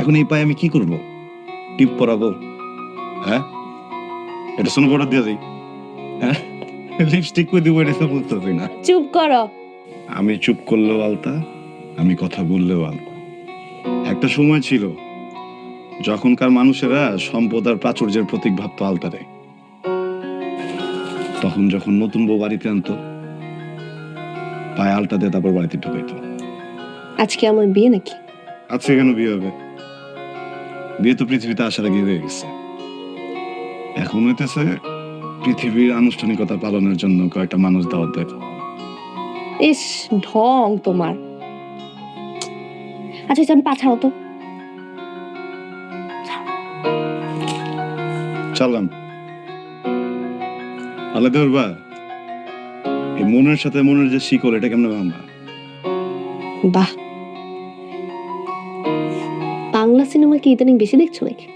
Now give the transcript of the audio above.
এখন এই পায়ে আমি কি করব? টিপ পরাবো? হ্যাঁ, এটা সোনো পাউডার দিয়ে দিই। হ্যাঁ, লিপস্টিক কই দিব এটা তো বুঝতেছি না। চুপ করো। আমি চুপ করলেও আলতা, আমি কথা বললেও আলতা। একটা সময় ছিল যখনকার মানুষেরা সম্পদ আর প্রাচুর্যের প্রতীক ভাবতো আলতারে। তখন যখন নতুন বউ বাড়িতে আনতো, পায়ে আলতা দিয়ে তারপর বাড়িতে ঢুকাইতো। আজকে আমার বিয়ে নাকি? আজকে কেন বিয়ে হবে? বিয়ে তো পৃথিবীতে আসার আগে হয়ে গেছে। এখন হইতেছে পৃথিবীর আনুষ্ঠানিকতা পালনের জন্য কয়েকটা মানুষ দাওয়াত দেয়। ইস, ঢং তোমার। আচ্ছা আমি পা ছাড়ো তো। চালাম আলাদা করবা? এই মনের সাথে মনের যে শিকল, এটা কেমনে ভাঙবা? বাহ, বাংলা সিনেমা কি ইদানিং বেশি দেখছো নাকি?